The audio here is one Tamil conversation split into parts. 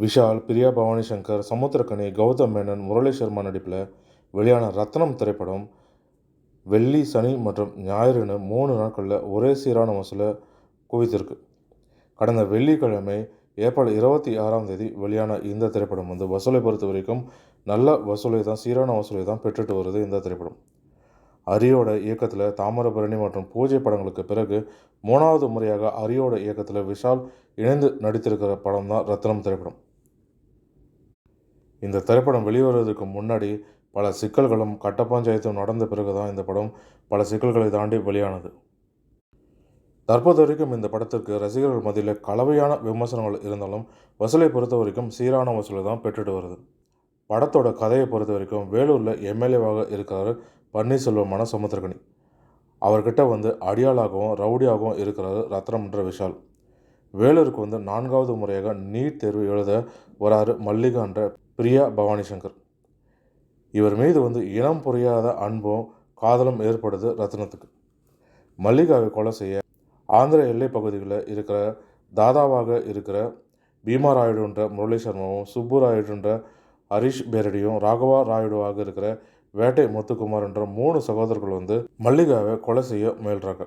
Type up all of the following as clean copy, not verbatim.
விஷால், பிரியா பவானி சங்கர், சமுத்திரக்கனி, கௌதம் மேனன், முரளி சர்மா நடிப்பில் வெளியான ரத்னம் திரைப்படம் வெள்ளி, சனி மற்றும் ஞாயிறுன்னு 3 நாட்களில் ஒரே சீரான வசூலை குவித்திருக்கு. கடந்த வெள்ளிக்கிழமை ஏப்ரல் 26ஆம் தேதி வெளியான இந்த திரைப்படம் வசூலை பொறுத்த வரைக்கும் நல்ல வசூலை தான், சீரான வசூலை தான் பெற்றுட்டு வருது இந்த திரைப்படம். ஹரியோட இயக்கத்தில் தாமிரபரணி மற்றும் பூஜை படங்களுக்கு பிறகு 3வது முறையாக ஹரியோட இயக்கத்தில் விஷால் இணைந்து நடித்திருக்கிற படம் தான் ரத்னம் திரைப்படம். இந்த திரைப்படம் வெளிவருவதற்கு முன்னாடி பல சிக்கல்களும் கட்ட பஞ்சாயத்தும் நடந்த பிறகு தான் இந்த படம் பல சிக்கல்களை தாண்டி வெளியானது. தற்போது வரைக்கும் இந்த படத்திற்கு ரசிகர்கள் மத்தியில் கலவையான விமர்சனங்கள் இருந்தாலும் வசூலை பொறுத்த வரைக்கும் சீரான வசூலை தான் பெற்றுட்டு வருது. படத்தோட கதையை பொறுத்த வரைக்கும் வேலூரில் எம்எல்ஏவாக இருக்கிறாரு பன்னீர்செல்வமான சமுத்திரக்கனி. அவர்கிட்ட அடியாளாகவும் ரவுடியாகவும் இருக்கிறாரு ரத்னம் என்ற விஷால். வேலூருக்கு 4வது முறையாக நீட் தேர்வு எழுத வராரு மல்லிகா என்ற பிரியா பவானி சங்கர். இவர் மீது இனம் புரியாத அன்பும் காதலும் ஏற்படுது ரத்னத்துக்கு. மல்லிகாவை கொலை செய்ய ஆந்திர எல்லை பகுதிகளில் இருக்கிற தாதாவாக இருக்கிற பீமா ராயுடுன்ற முரளி சர்மாவும், சுப்பு ராயுடுன்ற ஹரிஷ் பேரடியும், ராகவா ராயுடுவாக இருக்கிற வேட்டை முத்துக்குமார் என்ற 3 சகோதரர்கள் மல்லிகாவை கொலை செய்ய முயல்றாங்க.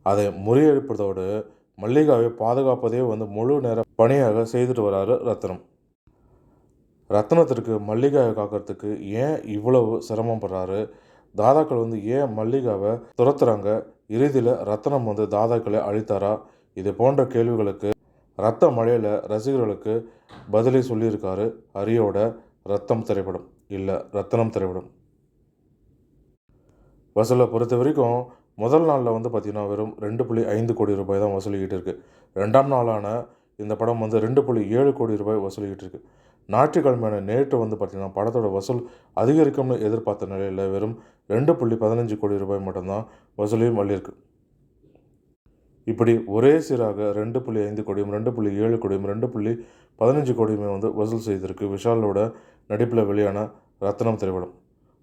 அதை முறியடிப்பதோடு மல்லிகாவை பாதுகாப்பதே முழு நேர பணியாக செய்துட்டு வராரு ரத்னம். ரத்னத்திற்கு மல்லிகாவை காக்கிறதுக்கு ஏன் இவ்வளவு சிரமப்படுறாரு? தாதாக்கள் ஏன் மல்லிகாவை துரத்துறாங்க? இறுதியில் ரத்னம் தாதாக்களை அழித்தாரா? இது போன்ற கேள்விகளுக்கு ரத்த மழையில் ரசிகர்களுக்கு பதிலை சொல்லியிருக்காரு ஹரியோட ரத்தம் திரைப்படம், இல்லை ரத்னம் திரைப்படம். வசூலை பொறுத்த வரைக்கும் முதல் நாளில் பார்த்திங்கன்னா வெறும் 2.5 கோடி ரூபாய் தான் வசூலிக்கிட்டு இருக்குது. 2ஆம் நாளான இந்த படம் 2.7 கோடி ரூபாய் வசூலிக்கிட்டு இருக்குது. ஞாயிற்றுக்கிழமையான நேற்று பார்த்திங்கன்னா படத்தோட வசூல் அதிகரிக்கும்னு எதிர்பார்த்த நிலையில் வெறும் 2.15 கோடி ரூபாய் மட்டும்தான் வசூலையும் அள்ளியிருக்கு. இப்படி ஒரே சீராக 2.5 கோடியும் 2.7 கோடியும் 2.15 கோடியுமே வசூல் செய்திருக்கு விஷாலோட நடிப்பில் வெளியான ரத்னம் திரைப்படம்.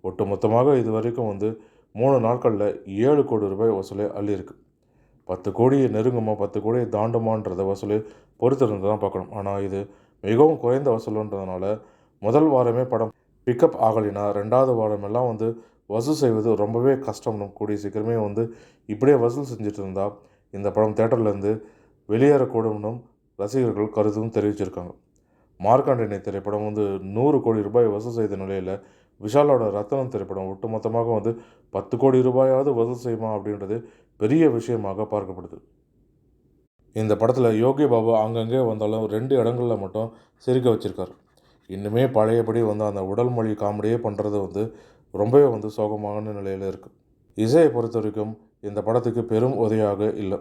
ஒட்டு மொத்தமாக இது வரைக்கும் 3 நாட்களில் 7 கோடி ரூபாய் வசூலை அள்ளியிருக்கு. 10 கோடியை நெருங்குமா 10 கோடியை தாண்டுமான்றத வசூலை பொறுத்திருந்து தான் பார்க்கணும். ஆனால் இது மிகவும் குறைந்த வசூலுன்றதுனால முதல் வாரமே படம் பிக்கப் ஆகலைன்னா 2வது வாரமெல்லாம் வசூல் செய்வது ரொம்பவே கஷ்டம். கூடிய சீக்கிரமே இப்படியே வசூல் செஞ்சுட்டு இருந்தால் இந்த படம் தேட்டர்லேருந்து வெளியேறக்கூடும்னு ரசிகர்கள் கருத்தும் தெரிவிச்சிருக்காங்க. மார்க்கண்டேயன் திரைப்படம் 100 கோடி ரூபாய் வசூல் செய்த நிலையில் விஷாலோட ரத்னம் திரைப்படம் ஒட்டுமொத்தமாக 10 கோடி ரூபாயாவது வசூல் செய்யுமா அப்படின்றது பெரிய விஷயமாக பார்க்கப்படுது. இந்த படத்தில் யோகி பாபு அங்கங்கே வந்தாலும் 2 இடங்களில் மட்டும் சிரிக்க வச்சுருக்காரு. இன்னுமே பழையபடி அந்த உடல் மொழி காமெடியே பண்ணுறது ரொம்பவே சோகமான நிலையில் இருக்குது. இசையை பொறுத்த வரைக்கும் இந்த படத்துக்கு பெரும் உதவியாக இல்லை.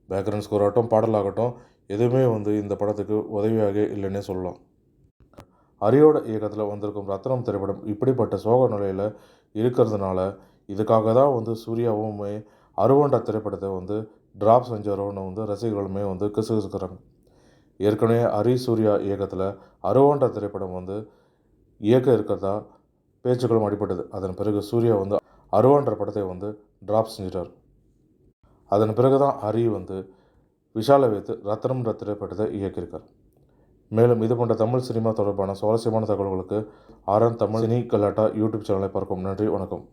பேக்ரவுண்ட் ஸ்கோர் ஆகட்டும், பாடலாகட்டும் எதுவுமே இந்த படத்துக்கு உதவியாக இல்லைன்னே சொல்லலாம். ஹரியோட இயக்கத்தில் வந்திருக்கும் ரத்னம் திரைப்படம் இப்படிப்பட்ட சோக நிலையில் இருக்கிறதுனால இதுக்காக தான் சூர்யாவுமே அருவண்டா திரைப்படத்தை டிராப் செஞ்சாரோன்னு ரசிகர்களுமே கிசுகிசுக்கிறாங்க. ஏற்கனவே ஹரி சூர்யா இயக்கத்தில் அருவண்டா திரைப்படம் இயக்க இருக்கிறதா பேச்சுக்களும் அடிபட்டது. அதன் பிறகு சூர்யா அருவண்டா படத்தை டிராப் செஞ்சிட்டார். அதன் பிறகு தான் ஹரி விஷாலை வைத்து ரத்னம்ன்ற திரைப்படத்தை இயக்கியிருக்கார். மேலும் இது போன்ற தமிழ் சினிமா தொடர்பான சுவாரஸ்யமான தகவல்களுக்கு RN தமிழ் சினி கலாட்டா யூடியூப் சேனலை பார்க்கும். நன்றி, வணக்கம்.